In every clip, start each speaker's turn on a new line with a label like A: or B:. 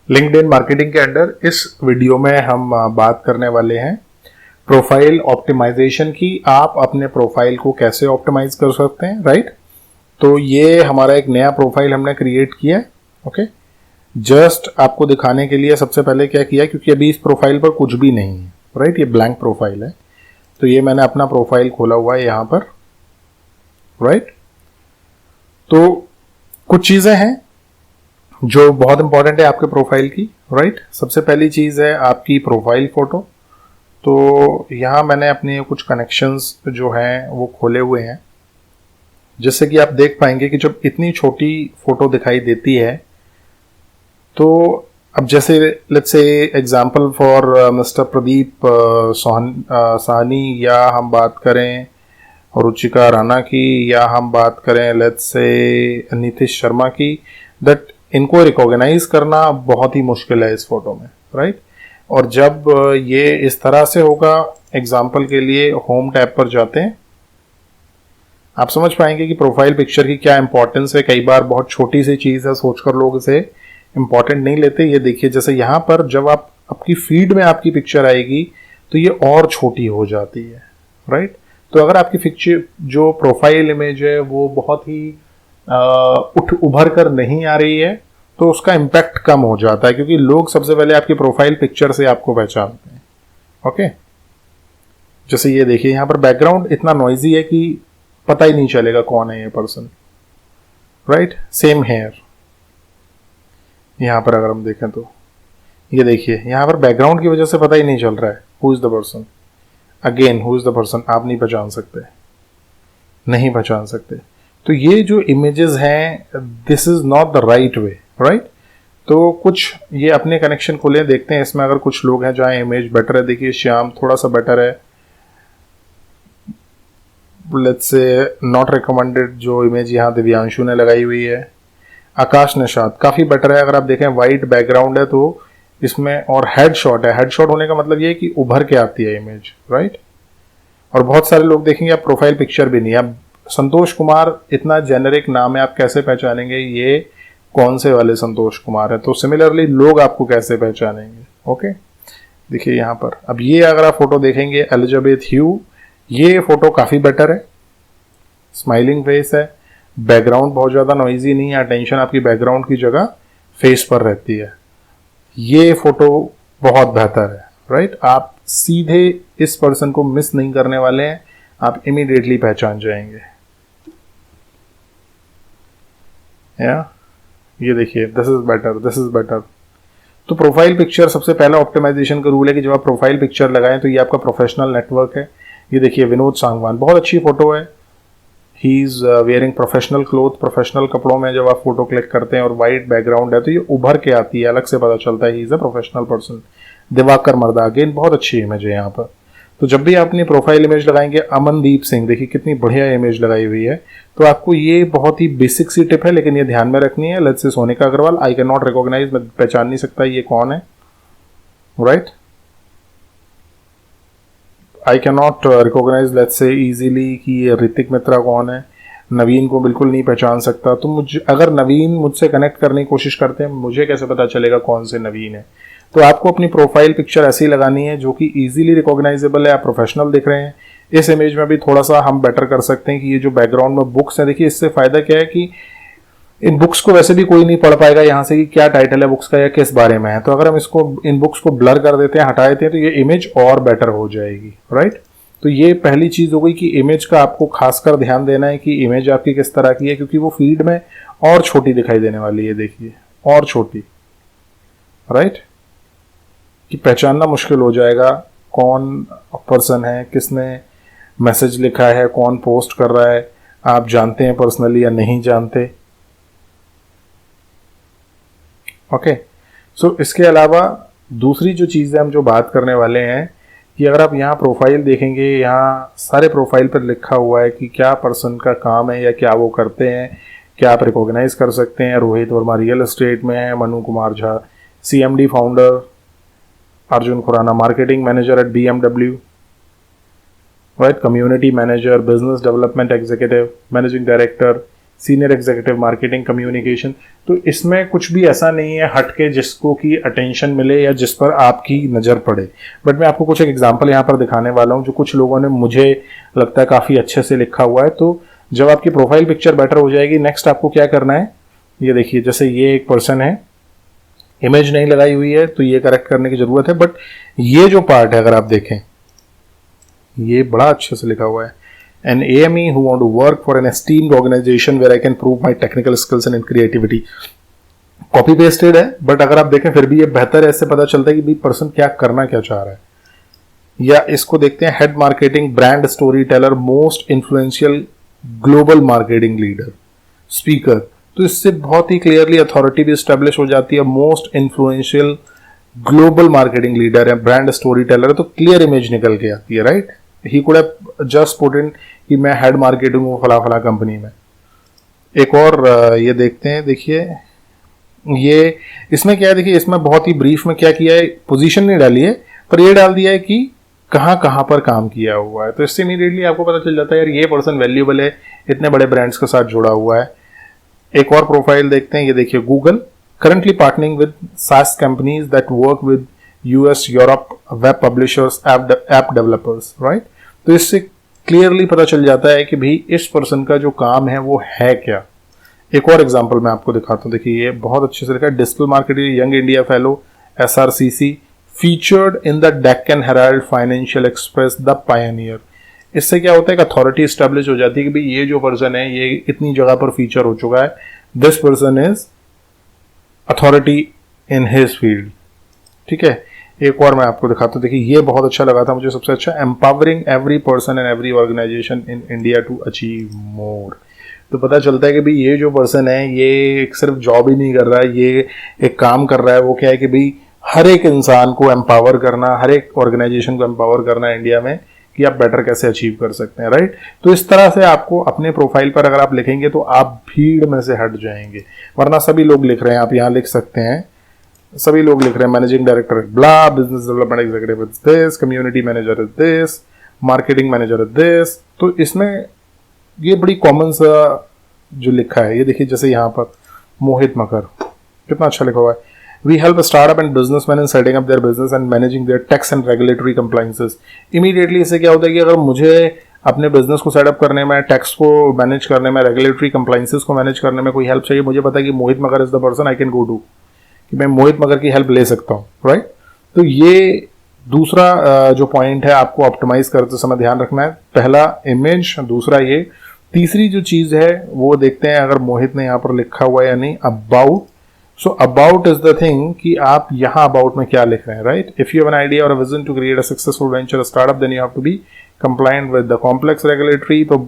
A: LinkedIn marketing के अंदर इस वीडियो में हम बात करने वाले हैं प्रोफाइल ऑप्टिमाइजेशन की। आप अपने प्रोफाइल को कैसे ऑप्टिमाइज कर सकते हैं, राइट। तो ये हमारा एक नया प्रोफाइल हमने क्रिएट किया है। ओके, जस्ट आपको दिखाने के लिए सबसे पहले क्या किया, क्योंकि अभी इस प्रोफाइल पर कुछ भी नहीं है, राइट, ये ब्लैंक प्रोफाइल है। तो ये मैंने अपना प्रोफाइल खोला हुआ है यहाँ पर, राइट। तो कुछ चीज़ें हैं जो बहुत इंपॉर्टेंट है आपके प्रोफाइल की, राइट। सबसे पहली चीज़ है आपकी प्रोफाइल फ़ोटो। तो यहाँ मैंने अपने कुछ कनेक्शंस जो हैं वो खोले हुए हैं, जिससे कि आप देख पाएंगे कि जब इतनी छोटी फ़ोटो दिखाई देती है तो अब जैसे let's say example for mister Pradeep Sahni, या हम बात करें रुचिका राणा की, या हम बात करें लेट्स से नीतीश शर्मा की, दैट इनको रिकॉग्नाइज करना बहुत ही मुश्किल है इस फोटो में, राइट। और जब ये इस तरह से होगा, एग्जांपल के लिए होम टैब पर जाते हैं, आप समझ पाएंगे कि प्रोफाइल पिक्चर की क्या इंपॉर्टेंस है। कई बार बहुत छोटी सी चीज़ है, सोचकर लोग इसे इंपॉर्टेंट नहीं लेते। ये देखिए, जैसे यहाँ पर जब आप आपकी फीड में आपकी पिक्चर आएगी तो ये और छोटी हो जाती है, राइट। तो अगर आपकी पिक्चर जो प्रोफाइल इमेज है वो बहुत ही उभर कर नहीं आ रही है तो उसका इम्पैक्ट कम हो जाता है, क्योंकि लोग सबसे पहले आपकी प्रोफाइल पिक्चर से आपको पहचानते हैं। ओके, जैसे ये देखिए, यहाँ पर बैकग्राउंड इतना नॉइजी है कि पता ही नहीं चलेगा कौन है ये पर्सन, राइट। सेम हेयर, यहाँ पर अगर हम देखें तो ये देखिए, यहाँ पर बैकग्राउंड की वजह से पता ही नहीं चल रहा है who is the person. Again, who is the person आप नहीं पहचान सकते, नहीं पहचान सकते। तो ये जो इमेजेस हैं, this is not the right way, right. तो कुछ ये अपने कनेक्शन खोले, देखते हैं इसमें अगर कुछ लोग हैं जहाँ इमेज बेटर है। देखिए, श्याम थोड़ा सा बेटर है, लेट्स से नॉट रिकमेंडेड जो इमेज यहाँ दिव्यांशु ने लगाई हुई है। आकाश निषाद काफ़ी बेटर है। अगर आप देखें वाइट बैकग्राउंड है तो इसमें, और हेड शॉट है। हेड शॉट होने का मतलब ये है कि उभर के आती है इमेज, राइट। और बहुत सारे लोग देखेंगे आप प्रोफाइल पिक्चर भी नहीं। अब संतोष कुमार इतना जेनरिक नाम है, आप कैसे पहचानेंगे ये कौन से वाले संतोष कुमार है। तो सिमिलरली लोग आपको कैसे पहचानेंगे। ओके, देखिए यहाँ पर अब ये अगर आप फोटो देखेंगे एलिजाबेथ ह्यू, ये फोटो काफ़ी बेटर है, स्माइलिंग फेस है, बैकग्राउंड बहुत ज़्यादा नॉइजी नहीं है, अटेंशन आपकी बैकग्राउंड की जगह फेस पर रहती है। ये फोटो बहुत बेहतर है, राइट। आप सीधे इस पर्सन को मिस नहीं करने वाले हैं, आप इमीडिएटली पहचान जाएंगे। या ये देखिए, this is better, this is better. तो प्रोफाइल पिक्चर सबसे पहला ऑप्टिमाइजेशन का रूल है कि जब आप प्रोफाइल पिक्चर लगाएं तो ये आपका प्रोफेशनल नेटवर्क है। ये देखिए, विनोद सांगवान बहुत अच्छी फोटो है, he is wearing professional cloth, professional कपड़ों में जब आप फोटो क्लिक करते हैं और वाइट बैकग्राउंड है तो ये उभर के आती है, अलग से पता चलता है he is a professional person. Diwakar मर्दा, अगेन बहुत अच्छी इमेज है यहाँ पर। तो जब भी आप अपनी प्रोफाइल इमेज लगाएंगे, अमनदीप सिंह देखिए कितनी बढ़िया इमेज लगाई हुई है। तो आपको ये बहुत ही बेसिक सी टिप है, लेकिन ये ध्यान में रखनी है। Let's say Sonika Agarwal, I can not recognise, मैं पहचान नहीं सकता ये कौन है, right. I can not recognise let's say easily कि ये ऋतिक मित्रा कौन है। नवीन को बिल्कुल नहीं पहचान सकता। तो मुझे, अगर नवीन मुझसे कनेक्ट करने की कोशिश करते हैं, मुझे कैसे पता चलेगा कौन से नवीन है। तो आपको अपनी प्रोफाइल पिक्चर ऐसी लगानी है जो कि इजीली रिकॉग्नाइजेबल है, आप प्रोफेशनल दिख रहे हैं। इस इमेज में भी थोड़ा सा हम बेटर कर सकते हैं कि ये जो बैकग्राउंड में बुक्स है, देखिए इससे फायदा क्या है कि इन बुक्स को वैसे भी कोई नहीं पढ़ पाएगा यहाँ से कि क्या टाइटल है बुक्स का या किस बारे में है। तो अगर हम इसको, इन बुक्स को ब्लर कर देते हैं, हटा देते हैं, तो ये इमेज और बेटर हो जाएगी, राइट। तो ये पहली चीज हो गई कि इमेज का आपको खासकर ध्यान देना है कि इमेज आपकी किस तरह की है, क्योंकि वो फीड में और छोटी दिखाई देने वाली है। देखिए और छोटी, राइट, कि पहचानना मुश्किल हो जाएगा कौन पर्सन है, किसने मैसेज लिखा है, कौन पोस्ट कर रहा है, आप जानते हैं पर्सनली या नहीं जानते। ओके, सो इसके अलावा दूसरी जो चीज़ है हम जो बात करने वाले हैं कि अगर आप यहाँ प्रोफाइल देखेंगे, यहाँ सारे प्रोफाइल पर लिखा हुआ है कि क्या पर्सन का काम है या क्या वो करते हैं, क्या आप रिकॉग्नाइज कर सकते हैं। रोहित वर्मा रियल एस्टेट में है, Manu Kumar Jha CMD founder, Arjun Khurana marketing manager at BMW, right, community manager, business development executive, managing director, senior executive marketing communication. तो इसमें कुछ भी ऐसा नहीं है हटके जिसको की अटेंशन मिले या जिस पर आपकी नज़र पड़े। बट मैं आपको कुछ एक एग्जांपल यहाँ पर दिखाने वाला हूँ जो कुछ लोगों ने मुझे लगता है काफ़ी अच्छे से लिखा हुआ है। तो जब आपकी प्रोफाइल पिक्चर बेटर हो जाएगी, नेक्स्ट आपको क्या करना है, ये देखिए जैसे ये एक पर्सन है, इमेज नहीं लगाई हुई है तो ये करेक्ट करने की जरूरत है। बट ये जो पार्ट है अगर आप देखें, ये बड़ा अच्छे से लिखा हुआ है, an AME who want to work for an esteemed organization where I can prove my technical skills and creativity। Copy pasted है बट अगर आप देखें फिर भी ये बेहतर है, इससे पता चलता है कि भाई पर्सन क्या करना क्या चाह रहा है। या इसको देखते हैं, head marketing brand story teller most influential global marketing leader speaker. तो इससे बहुत ही क्लियरली अथॉरिटी भी स्टैब्लिश हो जाती है, most influential global marketing leader है, ब्रांड स्टोरी टेलर है, तो क्लियर इमेज निकल के आती है, right. He could have just put in कि मैं हेड मार्केटिंग हूँ फला फला कंपनी में। एक और ये देखते हैं, देखिए ये इसमें क्या है, देखिए इसमें बहुत ही ब्रीफ में क्या किया है, पोजीशन नहीं डाली है पर ये डाल दिया है कि कहाँ कहाँ पर काम किया हुआ है। तो इससे इमीडिएटली आपको पता चल जाता है यार ये पर्सन वैल्यूएबल है, इतने बड़े ब्रांड्स के साथ जुड़ा हुआ है। एक और प्रोफाइल देखते हैं, ये देखिए Google currently partnering with SaaS companies that work with US, Europe, web publishers, app developers, right? तो इससे क्लियरली पता चल जाता है कि भाई इस पर्सन का जो काम है वो है क्या। एक और एग्जांपल मैं आपको दिखाता हूँ, देखिए ये बहुत अच्छे से लिखा है, digital marketing young India fellow SRCC featured in the Deccan Herald financial express the Pioneer. इससे क्या होता है, एक अथॉरिटी स्टैब्लिश हो जाती है कि भाई ये जो पर्सन है ये इतनी जगह पर फीचर हो चुका है, this person is authority in his field. ठीक है, एक और मैं आपको दिखाता हूँ, देखिए ये बहुत अच्छा लगा था मुझे सबसे अच्छा, empowering every person and every organisation in India to achieve more. तो पता चलता है कि भाई ये जो पर्सन है ये सिर्फ जॉब ही नहीं कर रहा है, ये एक काम कर रहा है, वो क्या है कि भाई हर एक इंसान को एम्पावर करना, हर एक ऑर्गेनाइजेशन को एम्पावर करना इंडिया में कि आप बेटर कैसे अचीव कर सकते हैं, राइट। तो इस तरह से आपको अपने प्रोफाइल पर अगर आप लिखेंगे तो आप भीड़ में से हट जाएंगे, वरना सभी लोग लिख रहे हैं, आप यहाँ लिख सकते हैं, सभी लोग लिख रहे हैं managing director blah, business development executive is this, community manager is this, marketing manager is this. तो इसमें ये बड़ी कॉमन सा जो लिखा है, ये देखिए जैसे यहाँ पर मोहित मकर, कितना अच्छा लिखा हुआ है, We help startup and businessmen in setting up their business and managing their tax and regulatory compliances। Immediately इससे क्या होता है कि अगर मुझे अपने बिजनेस को सेटअप करने में, टैक्स को मैनेज करने में, रेगुलेटरी कंप्लाइंसेस को मैनेज करने में कोई हेल्प चाहिए, मुझे पता है कि Mohit Magar is the person I can go to, कि मैं मोहित मगर की हेल्प ले सकता हूँ, राइट। तो ये दूसरा जो पॉइंट है आपको ऑप्टिमाइज करते समय ध्यान रखना है, पहला इमेज, दूसरा ये। तीसरी जो चीज़ है वो देखते हैं अगर मोहित ने यहाँ पर लिखा हुआ है या नहीं, about. So about is the thing कि आप यहाँ अबाउट में क्या लिख रहे हैं, right. If you have an idea और a vision to create a successful venture startup then you have to be compliant with the complex regulatory. तो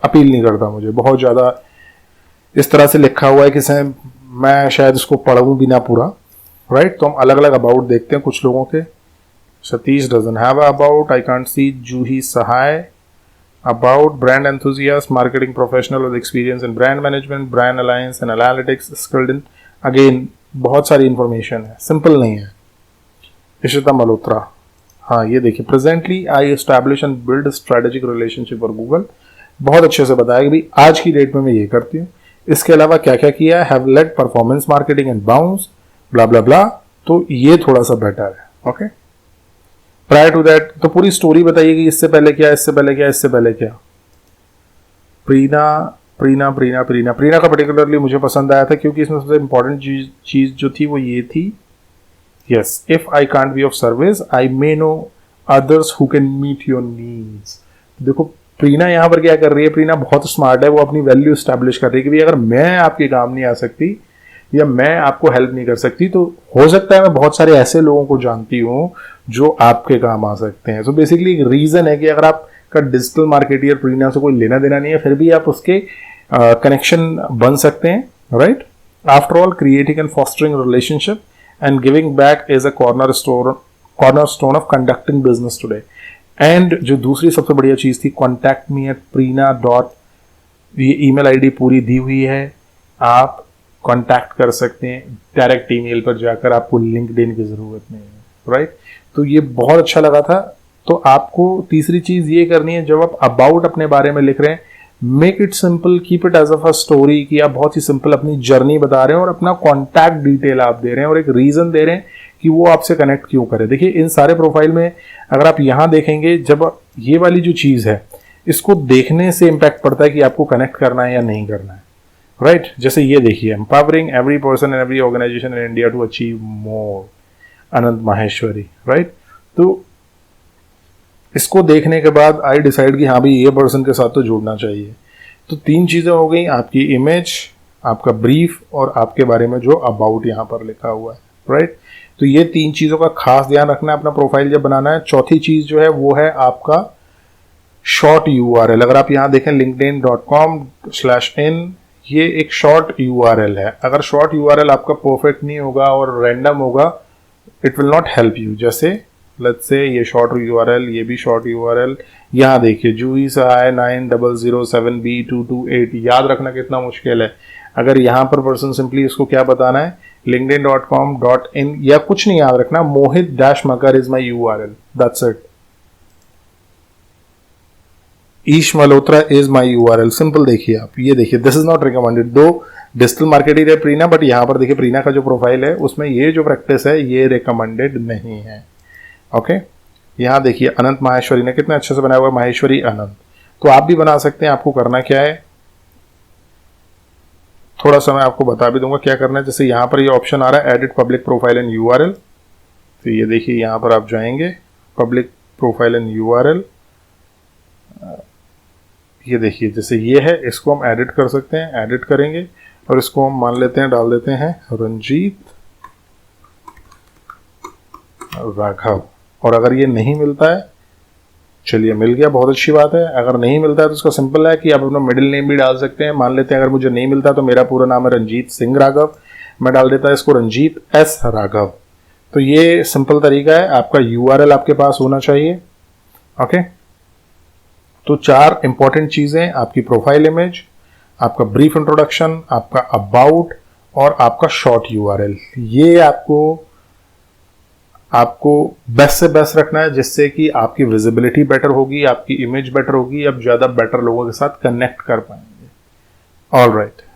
A: अपील नहीं करता मुझे, बहुत ज़्यादा इस तरह से लिखा हुआ है कि मैं शायद इसको पढ़ूँ भी ना पूरा, राइट। तो हम अलग अलग अबाउट देखते हैं कुछ लोगों के। Satish doesn't have a about, I can't see Juhi Sahay about brand enthusiast, marketing professional with experience in brand management, brand alliance and analytics, skilled in, again बहुत सारी इंफॉर्मेशन है, सिंपल नहीं है। इशिता मल्होत्रा, हाँ ये देखिए, presently I establish and build strategic relationship और Google, बहुत अच्छे से बताया कि भाई आज की डेट में मैं ये करती हूँ, इसके अलावा क्या क्या किया है, have led performance marketing and bounce blah blah blah. तो ये थोड़ा सा बेटर है, ओके। प्रायर टू दैट तो पूरी स्टोरी बताइए कि इससे पहले क्या, इससे पहले क्या, इससे पहले क्या। प्रीना प्रीना प्रीना प्रीना प्रीना का पर्टिकुलरली मुझे पसंद आया था क्योंकि इसमें सबसे इंपॉर्टेंट चीज जो थी वो ये थी, yes, if I can't be of service I may know others who can meet your needs. देखो प्रीना यहाँ पर क्या कर रही है, प्रीना बहुत स्मार्ट है, वो अपनी वैल्यू स्टैब्लिश कर रही है कि भाई अगर मैं आपके काम नहीं आ सकती या मैं आपको हेल्प नहीं कर सकती तो हो सकता है मैं बहुत सारे ऐसे लोगों को जानती हूँ जो आपके काम आ सकते हैं। सो बेसिकली एक रीजन है कि अगर आपका डिजिटल मार्केटियर प्रीना से कोई लेना देना नहीं है फिर भी आप उसके कनेक्शन बन सकते हैं, right. After all creating and fostering relationship and giving back is a corner stone of conducting business today. And जो दूसरी सबसे बढ़िया चीज थी, contact me at Preena dot, ये ईमेल आईडी पूरी दी हुई है, आप कांटेक्ट कर सकते हैं डायरेक्ट ईमेल पर जाकर, आपको लिंक्डइन की जरूरत नहीं है, राइट। तो ये बहुत अच्छा लगा था। तो आपको तीसरी चीज ये करनी है, जब आप अबाउट अपने बारे में लिख रहे हैं make it simple, keep it as a story कि आप बहुत ही सिंपल अपनी जर्नी बता रहे हैं और अपना कॉन्टैक्ट डिटेल आप दे रहे हैं और एक रीजन दे रहे हैं कि वो आपसे कनेक्ट क्यों करे। देखिए इन सारे प्रोफाइल में अगर आप यहां देखेंगे, जब ये वाली जो चीज है इसको देखने से इंपैक्ट पड़ता है कि आपको कनेक्ट करना है या नहीं करना है, राइट। जैसे ये देखिए, empowering every person and every organisation in India to achieve more, Anant Maheshwari, right. तो इसको देखने के बाद आई डिसाइड कि हाँ भाई ये पर्सन के साथ तो जुड़ना चाहिए। तो 3 चीजें हो गई, आपकी इमेज, आपका ब्रीफ और आपके बारे में जो अबाउट यहाँ पर लिखा हुआ है, राइट। तो ये 3 चीजों का खास ध्यान रखना है अपना प्रोफाइल जब बनाना है। चौथी चीज जो है वो है आपका शॉर्ट URL। अगर आप यहाँ देखें linkedin.com/in, ये एक शॉर्ट URL है। अगर शॉर्ट URL आपका परफेक्ट नहीं होगा और रैंडम होगा, it will not help you. जैसे लेट्स से ये शॉर्ट URL, ये भी शॉर्ट URL, यहाँ देखिए जूही सहाय 9007B228, याद रखना कितना मुश्किल है। अगर यहाँ पर पर्सन सिंपली इसको क्या बताना है, linkedin.com.in या कुछ नहीं याद रखना, mohit-makar is my URL, that's it. Ish Malhotra is my URL, simple. देखिए आप, ये देखिए दिस इज नॉट रिकमेंडेड, दो डिजिटल मार्केटिंग है प्रीना, बट यहाँ पर देखिए प्रीना का जो प्रोफाइल है उसमें ये जो प्रैक्टिस है ये रिकमेंडेड नहीं है, ओके। यहाँ देखिए अनंत माहेश्वरी ने कितना अच्छे से बनाया हुआ है, माहेश्वरी अनंत। तो आप भी बना सकते हैं। आपको करना क्या है, थोड़ा सा मैं आपको बता भी दूंगा क्या करना है। जैसे यहाँ पर ये ऑप्शन आ रहा है edit public profile and URL, तो ये देखिए यहाँ पर आप जाएंगे पब्लिक प्रोफाइल एंड URL, ये देखिए जैसे ये है, इसको हम एडिट कर सकते हैं, एडिट करेंगे और इसको हम मान लेते हैं, डाल देते हैं रंजीत राघव। और अगर ये नहीं मिलता है, चलिए मिल गया, बहुत अच्छी बात है। अगर नहीं मिलता है तो इसका सिंपल है कि आप अपना मिडिल नेम भी डाल सकते हैं। मान लेते हैं अगर मुझे नहीं मिलता तो मेरा पूरा नाम है रंजीत सिंह राघव, मैं डाल देता है इसको रंजीत S राघव। तो ये सिंपल तरीका है, आपका URL आपके पास होना चाहिए, ओके। तो 4 इंपॉर्टेंट चीजें, आपकी प्रोफाइल इमेज, आपका ब्रीफ इंट्रोडक्शन, आपका अबाउट और आपका शॉर्ट URL। ये आपको बेस्ट से बेस्ट रखना है, जिससे कि आपकी विजिबिलिटी बेटर होगी, आपकी इमेज बेटर होगी, आप ज्यादा बेटर लोगों के साथ कनेक्ट कर पाएंगे। All right.